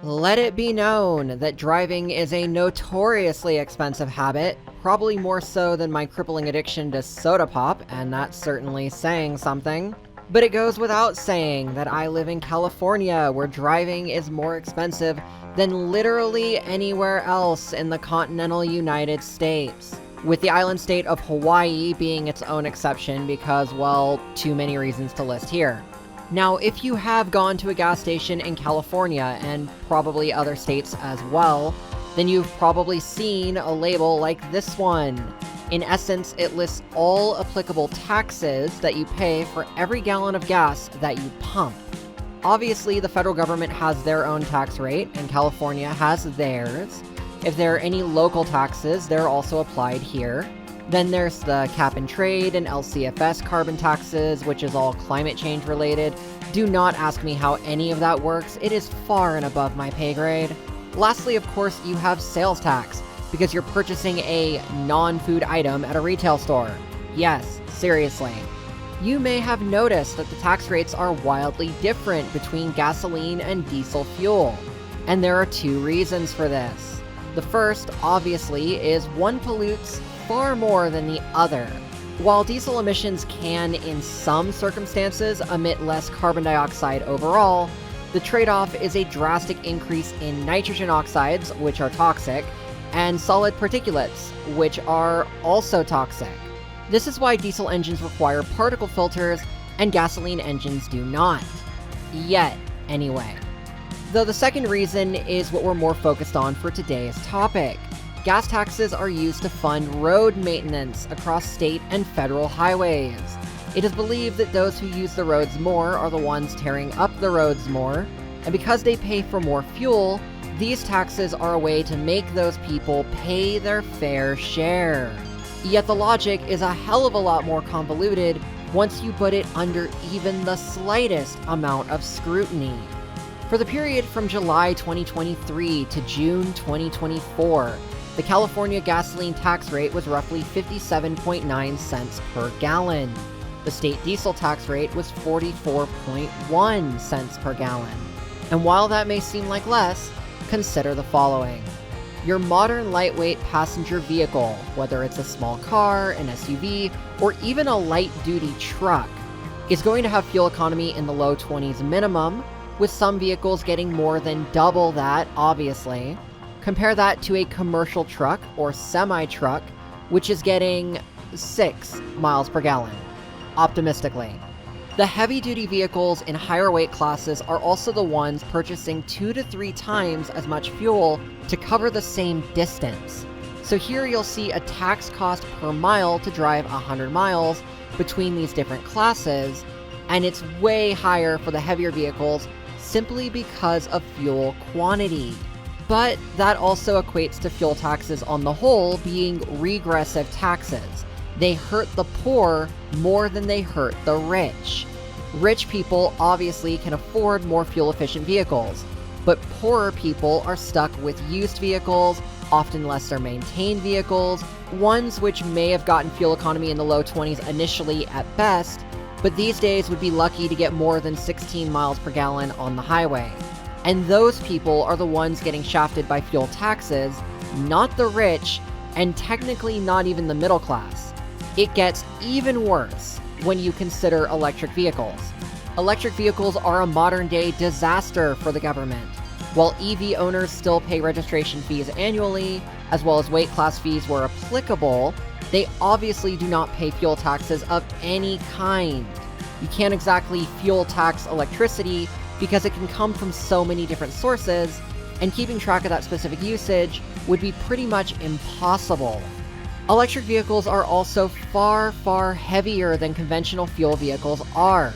Let it be known that driving is a notoriously expensive habit, probably more so than my crippling addiction to soda pop, and that's certainly saying something. But it goes without saying that I live in California, where driving is more expensive than literally anywhere else in the continental United States. With the island state of Hawaii being its own exception because, well, too many reasons to list here. Now, if you have gone to a gas station in California, and probably other states as well, then you've probably seen a label like this one. In essence, it lists all applicable taxes that you pay for every gallon of gas that you pump. Obviously, the federal government has their own tax rate, and California has theirs. If there are any local taxes, they're also applied here. Then there's the cap and trade and LCFS carbon taxes, which is all climate change related. Do not ask me how any of that works. It is far and above my pay grade. Lastly, of course, you have sales tax, because you're purchasing a non-food item at a retail store. Yes, seriously. You may have noticed that the tax rates are wildly different between gasoline and diesel fuel. And there are two reasons for this. The first, obviously, is one pollutes far more than the other. While diesel emissions can, in some circumstances, emit less carbon dioxide overall, the trade-off is a drastic increase in nitrogen oxides, which are toxic, and solid particulates, which are also toxic. This is why diesel engines require particle filters and gasoline engines do not. Yet, anyway. Though the second reason is what we're more focused on for today's topic. Gas taxes are used to fund road maintenance across state and federal highways. It is believed that those who use the roads more are the ones tearing up the roads more, and because they pay for more fuel, these taxes are a way to make those people pay their fair share. Yet the logic is a hell of a lot more convoluted once you put it under even the slightest amount of scrutiny. For the period from July 2023 to June 2024, the California gasoline tax rate was roughly 57.9 cents per gallon. The state diesel tax rate was 44.1 cents per gallon. And while that may seem like less, consider the following. Your modern lightweight passenger vehicle, whether it's a small car, an SUV, or even a light-duty truck, is going to have fuel economy in the low 20s minimum, with some vehicles getting more than double that, obviously. Compare that to a commercial truck or semi-truck, which is getting 6 miles per gallon, optimistically. The heavy-duty vehicles in higher weight classes are also the ones purchasing 2 to 3 times as much fuel to cover the same distance. So here you'll see a tax cost per mile to drive 100 miles between these different classes, and it's way higher for the heavier vehicles simply because of fuel quantity. But that also equates to fuel taxes on the whole being regressive taxes. They hurt the poor more than they hurt the rich. Rich people obviously can afford more fuel-efficient vehicles, but poorer people are stuck with used vehicles, often lesser maintained vehicles, ones which may have gotten fuel economy in the low 20s initially at best, but these days would be lucky to get more than 16 miles per gallon on the highway. And those people are the ones getting shafted by fuel taxes, not the rich, and technically not even the middle class. It gets even worse when you consider electric vehicles. Electric vehicles are a modern-day disaster for the government. While EV owners still pay registration fees annually, as well as weight class fees where applicable, they obviously do not pay fuel taxes of any kind. You can't exactly fuel tax electricity because it can come from so many different sources, and keeping track of that specific usage would be pretty much impossible. Electric vehicles are also far, far heavier than conventional fuel vehicles are.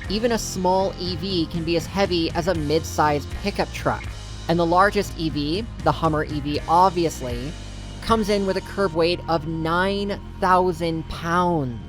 Even a small EV can be as heavy as a mid-sized pickup truck. And the largest EV, the Hummer EV obviously, comes in with a curb weight of 9,000 pounds.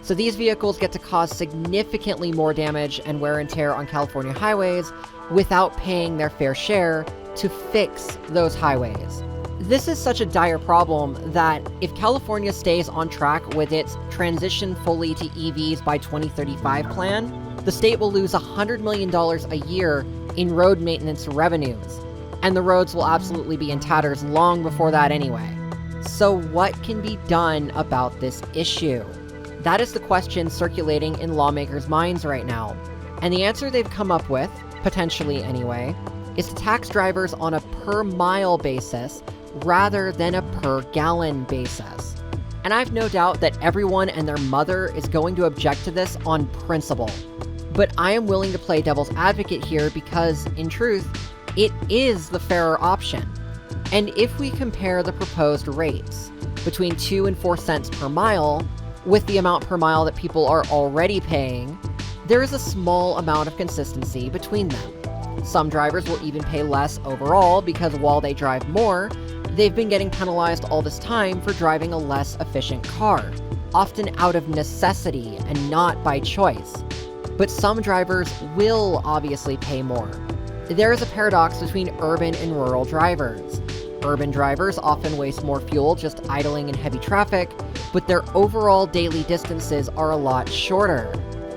So these vehicles get to cause significantly more damage and wear and tear on California highways without paying their fair share to fix those highways. This is such a dire problem that if California stays on track with its transition fully to EVs by 2035 plan, the state will lose $100 million a year in road maintenance revenues. And the roads will absolutely be in tatters long before that anyway. So what can be done about this issue? That is the question circulating in lawmakers' minds right now. And the answer they've come up with, potentially anyway, is to tax drivers on a per-mile basis rather than a per-gallon basis. And I've no doubt that everyone and their mother is going to object to this on principle. But I am willing to play devil's advocate here because, in truth, it is the fairer option. And if we compare the proposed rates between 2 and 4 cents per mile with the amount per mile that people are already paying, there is a small amount of consistency between them. Some drivers will even pay less overall because while they drive more, they've been getting penalized all this time for driving a less efficient car, often out of necessity and not by choice. But some drivers will obviously pay more. There is a paradox between urban and rural drivers. Urban drivers often waste more fuel just idling in heavy traffic, but their overall daily distances are a lot shorter.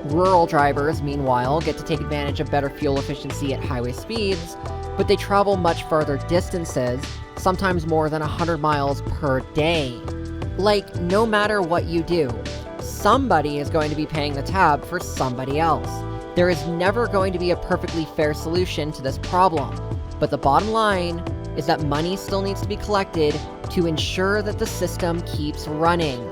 Rural drivers, meanwhile, get to take advantage of better fuel efficiency at highway speeds, but they travel much farther distances, sometimes more than 100 miles per day. Like, no matter what you do, somebody is going to be paying the tab for somebody else. There is never going to be a perfectly fair solution to this problem, but the bottom line is that money still needs to be collected to ensure that the system keeps running.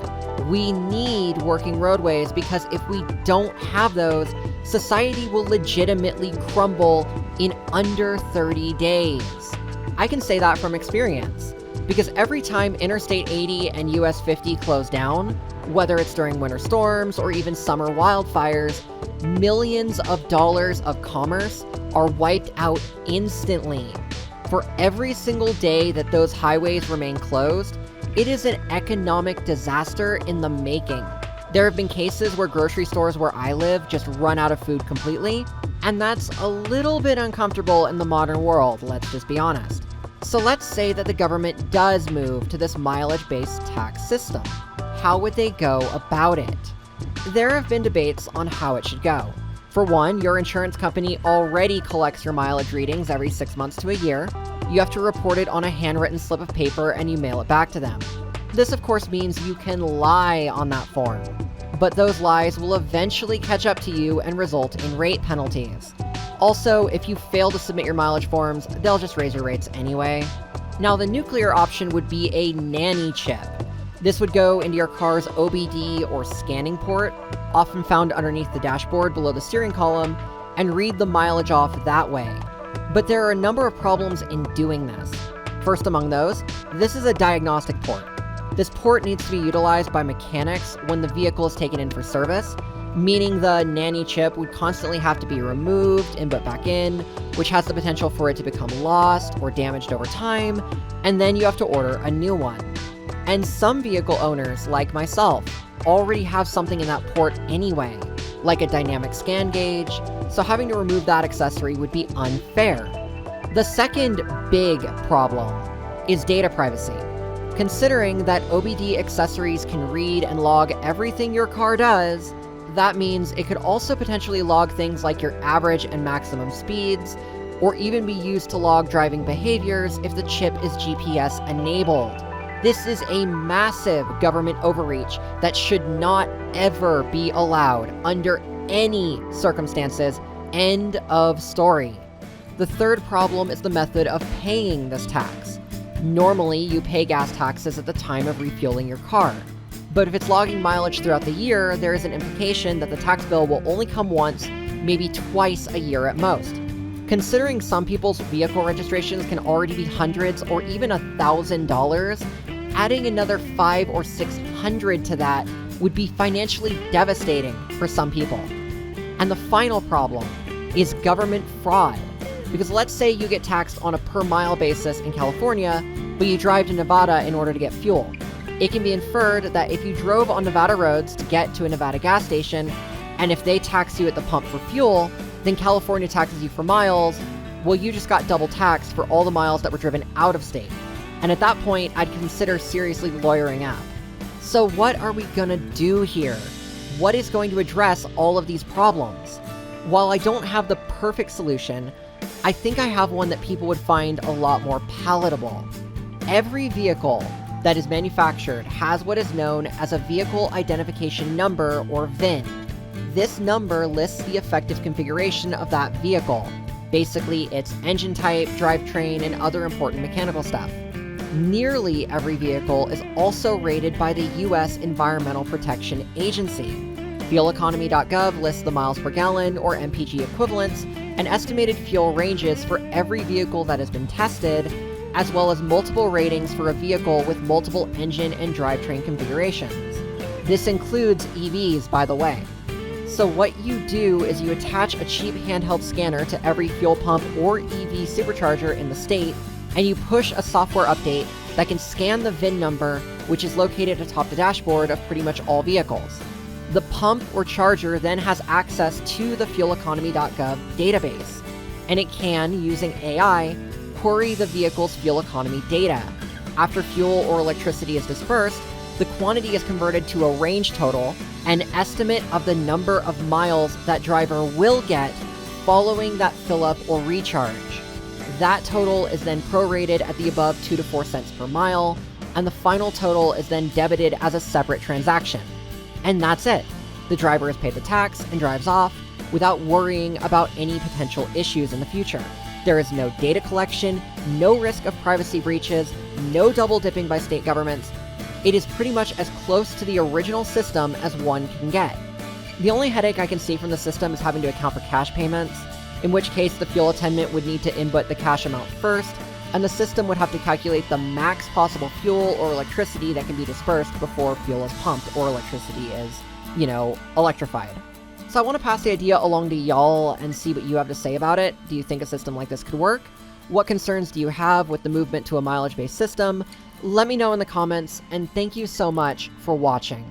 We need working roadways because if we don't have those, society will legitimately crumble in under 30 days. I can say that from experience, because every time Interstate 80 and US 50 close down, whether it's during winter storms or even summer wildfires, millions of dollars of commerce are wiped out instantly. For every single day that those highways remain closed, it is an economic disaster in the making. There have been cases where grocery stores where I live just run out of food completely, and that's a little bit uncomfortable in the modern world, let's just be honest. So let's say that the government does move to this mileage-based tax system. How would they go about it? There have been debates on how it should go. For one, your insurance company already collects your mileage readings every 6 months to a year. You have to report it on a handwritten slip of paper and you mail it back to them. This of course means you can lie on that form, but those lies will eventually catch up to you and result in rate penalties. Also, if you fail to submit your mileage forms, they'll just raise your rates anyway. Now, the nuclear option would be a nanny chip. This would go into your car's OBD or scanning port, often found underneath the dashboard below the steering column, and read the mileage off that way. But there are a number of problems in doing this. First among those, this is a diagnostic port. This port needs to be utilized by mechanics when the vehicle is taken in for service, meaning the nanny chip would constantly have to be removed and put back in, which has the potential for it to become lost or damaged over time, and then you have to order a new one. And some vehicle owners, like myself, already have something in that port anyway, like a dynamic scan gauge, so having to remove that accessory would be unfair. The second big problem is data privacy. Considering that OBD accessories can read and log everything your car does, that means it could also potentially log things like your average and maximum speeds, or even be used to log driving behaviors if the chip is GPS enabled. This is a massive government overreach that should not ever be allowed under any circumstances. End of story. The third problem is the method of paying this tax. Normally, you pay gas taxes at the time of refueling your car. But if it's logging mileage throughout the year, there is an implication that the tax bill will only come once, maybe twice a year at most. Considering some people's vehicle registrations can already be hundreds or even $1,000, adding another $500 or $600 to that would be financially devastating for some people. And the final problem is government fraud. Because let's say you get taxed on a per mile basis in California, but you drive to Nevada in order to get fuel. It can be inferred that if you drove on Nevada roads to get to a Nevada gas station, and if they tax you at the pump for fuel, then California taxes you for miles, well, you just got double taxed for all the miles that were driven out of state. And at that point, I'd consider seriously lawyering up. So what are we gonna do here? What is going to address all of these problems? While I don't have the perfect solution, I think I have one that people would find a lot more palatable. Every vehicle that is manufactured has what is known as a Vehicle Identification Number, or VIN. This number lists the effective configuration of that vehicle. Basically, its engine type, drivetrain, and other important mechanical stuff. Nearly every vehicle is also rated by the US Environmental Protection Agency. Fueleconomy.gov lists the miles per gallon, or MPG equivalents, and estimated fuel ranges for every vehicle that has been tested, as well as multiple ratings for a vehicle with multiple engine and drivetrain configurations. This includes EVs, by the way. So what you do is you attach a cheap handheld scanner to every fuel pump or EV supercharger in the state, and you push a software update that can scan the VIN number, which is located atop the dashboard of pretty much all vehicles. The pump or charger then has access to the fueleconomy.gov database, and it can, using AI, query the vehicle's fuel economy data. After fuel or electricity is dispersed, the quantity is converted to a range total, an estimate of the number of miles that driver will get following that fill up or recharge. That total is then prorated at the above 2 to 4 cents per mile, and the final total is then debited as a separate transaction. And that's it. The driver is paid the tax and drives off without worrying about any potential issues in the future. There is no data collection, no risk of privacy breaches, no double dipping by state governments. It is pretty much as close to the original system as one can get. The only headache I can see from the system is having to account for cash payments, in which case the fuel attendant would need to input the cash amount first, and the system would have to calculate the max possible fuel or electricity that can be dispersed before fuel is pumped or electricity is, electrified. So I want to pass the idea along to y'all and see what you have to say about it. Do you think a system like this could work? What concerns do you have with the movement to a mileage-based system? Let me know in the comments, and thank you so much for watching.